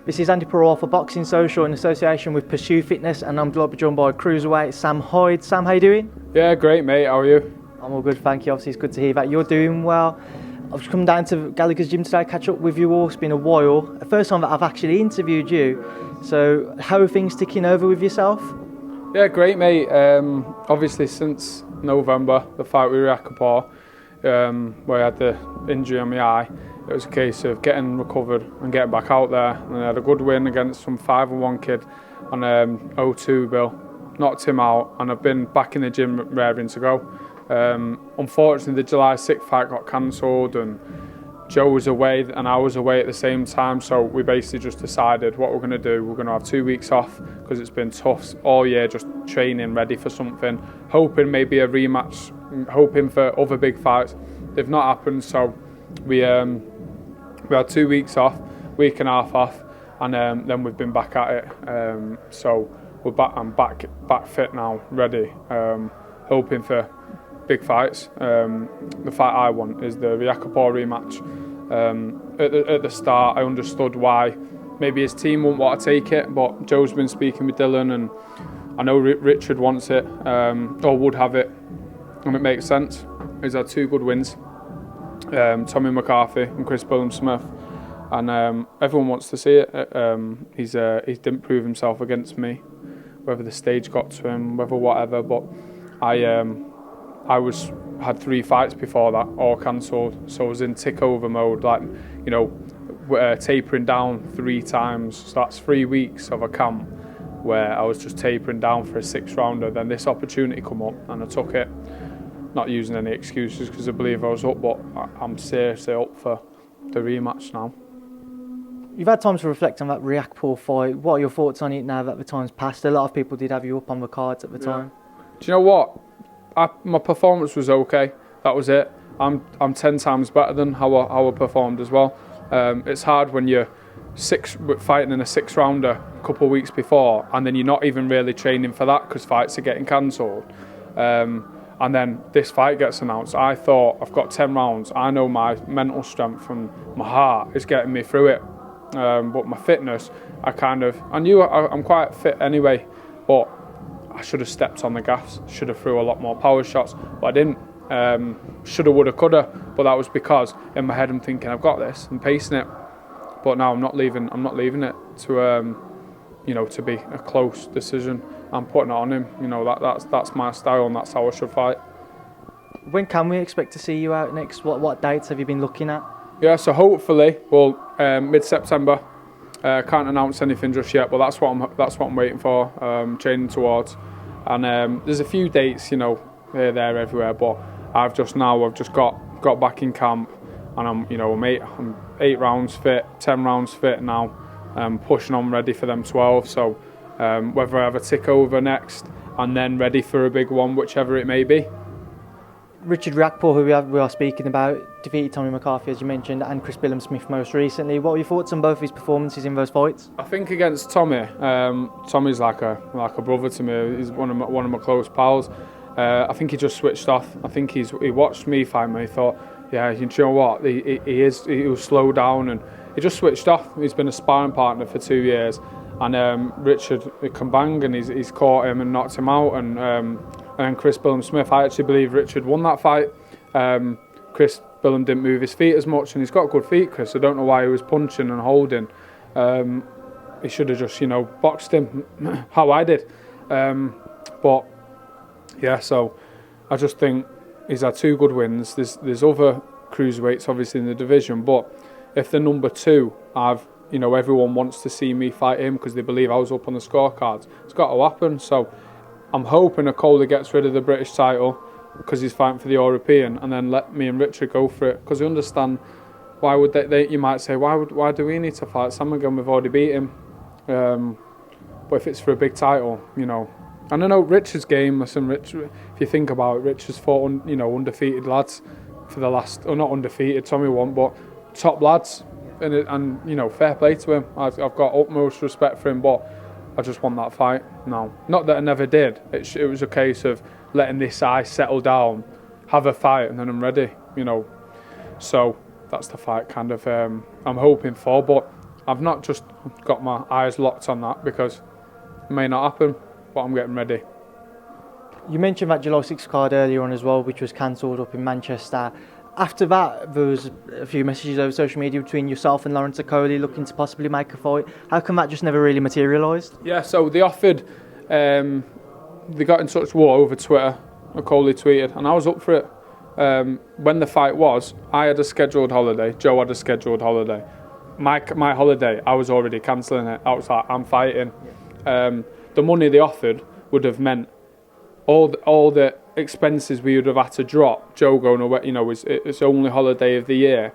This is Andi Purewal for Boxing Social in association with Pursue Fitness, and I'm delighted to be joined by cruiserweight Sam Hyde. Sam, how you doing? Yeah, great mate, how are you? I'm all good, thank you. Obviously it's good to hear that you're doing well. I've just come down to Gallagher's gym today, catch up with you all. It's been a while. The first time that I've actually interviewed you. So how are things ticking over with yourself? Yeah, great mate. Obviously since November, the fight with Riakporhe, where I had the injury on my eye, it was a case of getting recovered and getting back out there. And I had a good win against some 5-1 kid on 0-2 bill. Knocked him out, and I've been back in the gym raring to go. Unfortunately, the July 6th fight got cancelled, and Joe was away and I was away at the same time, so we basically just decided what we're going to do. We're going to have 2 weeks off because it's been tough all year, just training, ready for something, hoping maybe a rematch, hoping for other big fights. They've not happened, so we had 2 weeks off, week and a half off, and then we've been back at it. So we're back. I'm back fit now, ready, hoping for big fights. The fight I want is the Riakporhe rematch. At the start, I understood why maybe his team wouldn't want to take it, but Joe's been speaking with Dylan, and I know Richard wants it, or would have it, and it makes sense. He's had 2 good wins, Tommy McCarthy and Chris Smith, and everyone wants to see it. He didn't prove himself against me, whether the stage got to him, whether whatever, but I had 3 fights before that, all cancelled, so I was in tick over mode, like, you know, tapering down 3 times. So that's 3 weeks of a camp where I was just tapering down for a 6th rounder. Then this opportunity come up and I took it, not using any excuses because I believe I was up, but I'm seriously up for the rematch now. You've had time to reflect on that Riakporhe fight. What are your thoughts on it now that the time's passed? A lot of people did have you up on the cards at the time. Do you know what? My performance was okay. That was it. I'm 10 times better than how I performed as well. It's hard when you're fighting in a 6th rounder a couple of weeks before, and then you're not even really training for that because fights are getting cancelled. And then this fight gets announced. I thought, I've got 10 rounds. I know my mental strength from my heart is getting me through it. But my fitness, I knew I'm quite fit anyway, but I should have stepped on the gas, should have threw a lot more power shots, but I didn't. Shoulda, woulda, coulda, but that was because in my head I'm thinking I've got this, I'm pacing it. But now I'm not leaving it to to be a close decision. I'm putting it on him. You know, that's my style, and that's how I should fight. When can we expect to see you out next? What dates have you been looking at? Yeah, so hopefully, mid-September. Can't announce anything just yet, but that's what I'm waiting for, training towards. And there's a few dates, you know, here, there, everywhere. But I've just got back in camp, and I'm 8 rounds fit, 10 rounds fit now. Pushing on, ready for them 12. So whether I have a tick over next, and then ready for a big one, whichever it may be. Richard Riakporhe, who we are speaking about, defeated Tommy McCarthy, as you mentioned, and Chris Smith most recently. What were your thoughts on both his performances in those fights? I think against Tommy, Tommy's like a brother to me. He's one of my close pals. I think he just switched off. I think he watched me fight me. He thought, yeah, you know what? He was slowed down, and he just switched off. He's been a sparring partner for 2 years, and Richard can bang, and he's caught him and knocked him out, and Chris Smith, I actually believe Richard won that fight. Chris didn't move his feet as much, and he's got good feet, Chris. I don't know why he was punching and holding. He should have just, boxed him how I did. But yeah, so I just think he's had 2 good wins. There's other cruiserweights obviously in the division, but if the number 2, everyone wants to see me fight him because they believe I was up on the scorecards. It's got to happen. So I'm hoping Okola gets rid of the British title because he's fighting for the European, and then let me and Richard go for it, because I understand why would they you might say, why do we need to fight Sam again? We've already beat him. But if it's for a big title, and I know Richard's game. Listen, if you think about it, Richard's fought undefeated lads for the last, or not undefeated, Tommy won, but top lads, and fair play to him. I've got utmost respect for him, but I just want that fight now. Not that I never did. It was a case of letting this eye settle down, have a fight, and then I'm ready. So that's the fight kind of I'm hoping for. But I've not just got my eyes locked on that because it may not happen, but I'm getting ready. You mentioned that July 6th card earlier on as well, which was cancelled up in Manchester. After that, there was a few messages over social media between yourself and Lawrence Okoli looking to possibly make a fight. How come that just never really materialised? Yeah, so they offered, they got in touch over Twitter. Okoli tweeted, and I was up for it. When the fight was, I had a scheduled holiday, Joe had a scheduled holiday. My holiday, I was already cancelling it. I was like, I'm fighting. The money they offered would have meant all the expenses we would have had to drop. Joe going away, it's only holiday of the year,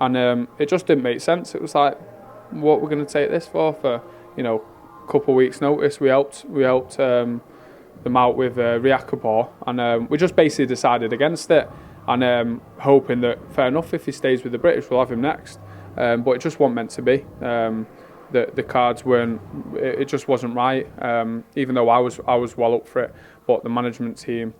and it just didn't make sense. It was like, what we're going to take this for a couple of weeks' notice. We helped them out with Riakporhe, and we just basically decided against it, and hoping that fair enough, if he stays with the British, we'll have him next. But it just wasn't meant to be. The cards weren't. It just wasn't right. Even though I was well up for it, but the management team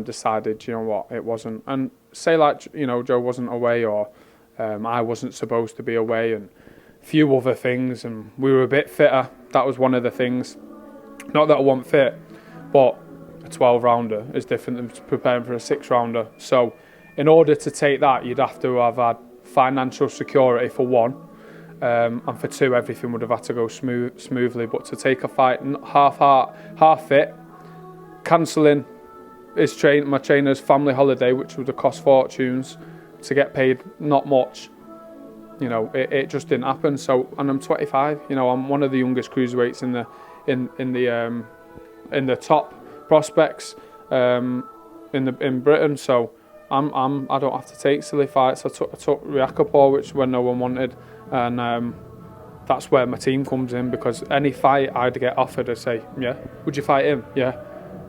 decided, it wasn't. And say Joe wasn't away, or I wasn't supposed to be away, and a few other things, and we were a bit fitter. That was one of the things. Not that I wasn't fit, but a 12-rounder is different than preparing for a 6-rounder. So in order to take that, you'd have to have had financial security for one, and for two, everything would have had to go smoothly. But to take a fight half fit, cancelling my trainer's family holiday, which would have cost fortunes, to get paid not much, it just didn't happen. So, and I'm 25. I'm one of the youngest cruiserweights in the top prospects in Britain. So I don't have to take silly fights. I took Riakporhe, which when no one wanted, and that's where my team comes in, because any fight I'd get offered, I'd say, yeah, would you fight him? Yeah.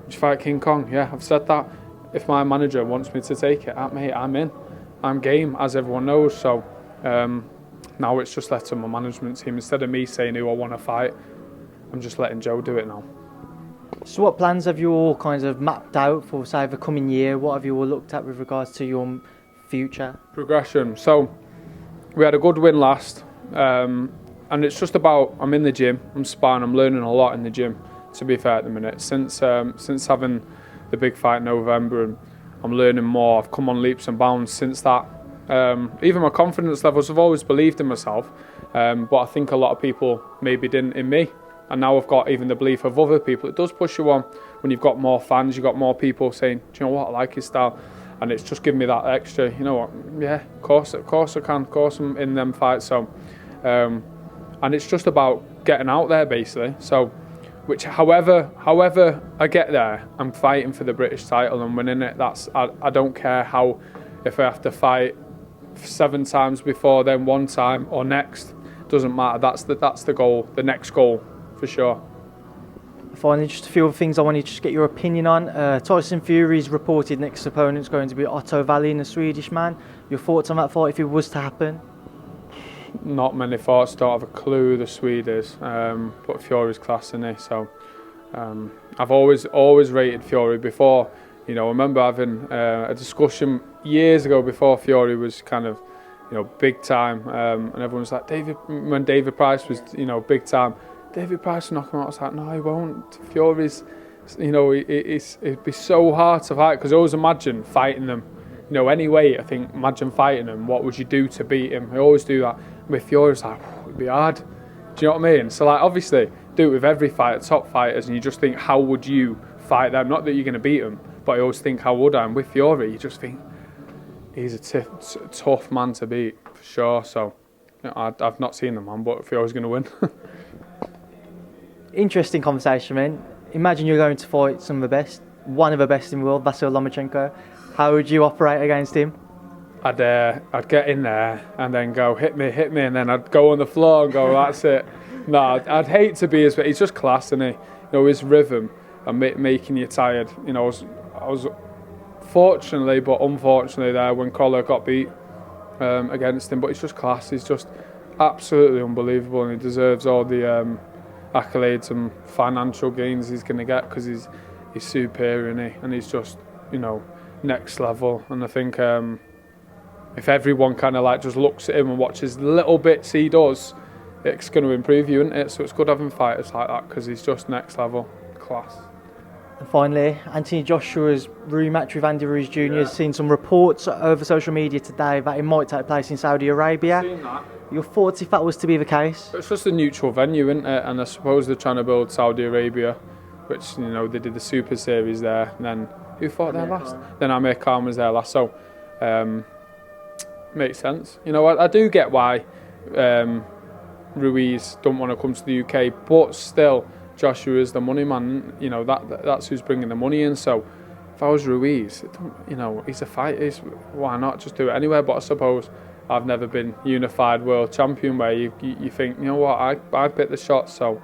Would you fight King Kong? Yeah, I've said that. If my manager wants me to take it, mate, I'm in. I'm game, as everyone knows. So now it's just left to my management team. Instead of me saying who I want to fight, I'm just letting Joe do it now. So what plans have you all kind of mapped out for, say, the coming year? What have you all looked at with regards to your future? Progression. So we had a good win last, and it's just about, I'm in the gym, I'm sparring, I'm learning a lot in the gym, to be fair at the minute. Since having the big fight in November, and I'm learning more. I've come on leaps and bounds since that. Even my confidence levels, I've always believed in myself, but I think a lot of people maybe didn't in me. And now I've got even the belief of other people. It does push you on when you've got more fans, you've got more people saying, do you know what, I like his style. And it's just given me that extra, yeah, of course I can, of course I'm in them fights. So, and it's just about getting out there basically. So, which however I get there, I'm fighting for the British title and winning it. I don't care if I have to fight 7 times before, then 1 time or next, doesn't matter. That's the goal, the next goal. For sure. Finally, just a few other things I wanted to just get your opinion on. Tyson Fury's reported next opponent's going to be Otto Wallin, a Swedish man. Your thoughts on that fight if it was to happen? Not many thoughts. Don't have a clue who the Swede is. But Fury's class, isn't he? So I've always rated Fury before. I remember having a discussion years ago before Fury was kind of big time, and everyone was like, when David Price was big time. David Price will knock him out. I was like, no, he won't. Fury's, it'd be so hard to fight, because I always imagine fighting them, any weight. I think, imagine fighting him. What would you do to beat him? I always do that. With Fury, it's like, it'd be hard. Do you know what I mean? So, obviously, do it with every fighter, top fighters, and you just think, how would you fight them? Not that you're going to beat them, but I always think, how would I? And with Fury, you just think, he's a tough man to beat, for sure. So, I've not seen the man, but Fury's going to win. Interesting conversation, man. Imagine you're going to fight some of the best, one of the best in the world, Vasyl Lomachenko. How would you operate against him? I'd get in there and then go, hit me, and then I'd go on the floor and go, that's it. No, I'd hate to be he's just class, isn't he? His rhythm and making you tired. I was fortunately, but unfortunately there when Collar got beat against him, but he's just class. He's just absolutely unbelievable, and he deserves all the accolades and financial gains he's going to get, because he's superior, isn't he? And he's just next level. And I think if everyone kind of just looks at him and watches little bits he does, it's going to improve you, isn't it? So it's good having fighters like that because he's just next level class. And finally, Anthony Joshua's rematch with Andi Ruiz-Joshua has seen some reports over social media today that it might take place in Saudi Arabia. Seen that. Your thoughts if that was to be the case? It's just a neutral venue, isn't it? And I suppose they're trying to build Saudi Arabia, which, you know, they did the Super Series there, and then who fought there last? Then Amir Khan was there last, so makes sense. You know, I do get why Ruiz don't want to come to the UK, but still, Joshua is the money man. You know, that's who's bringing the money in. So if I was Ruiz, you know, he's a fighter. Why not just do it anywhere? But I suppose I've never been unified world champion where you think, you know what, I bit the shot. So,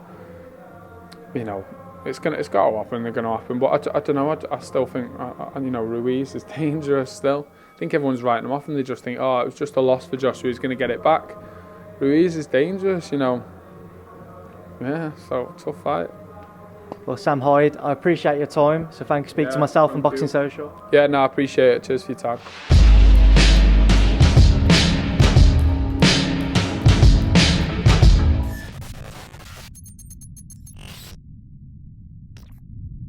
you know, it's got to happen. They're going to happen. But I don't know. I still think, you know, Ruiz is dangerous still. I think everyone's writing him off and they just think, oh, it was just a loss for Joshua. He's going to get it back. Ruiz is dangerous, you know. Yeah, so tough fight. Well, Sam Hyde, I appreciate your time. So thank you for speaking to myself and Boxing Social. Yeah, no, I appreciate it. Cheers for your time.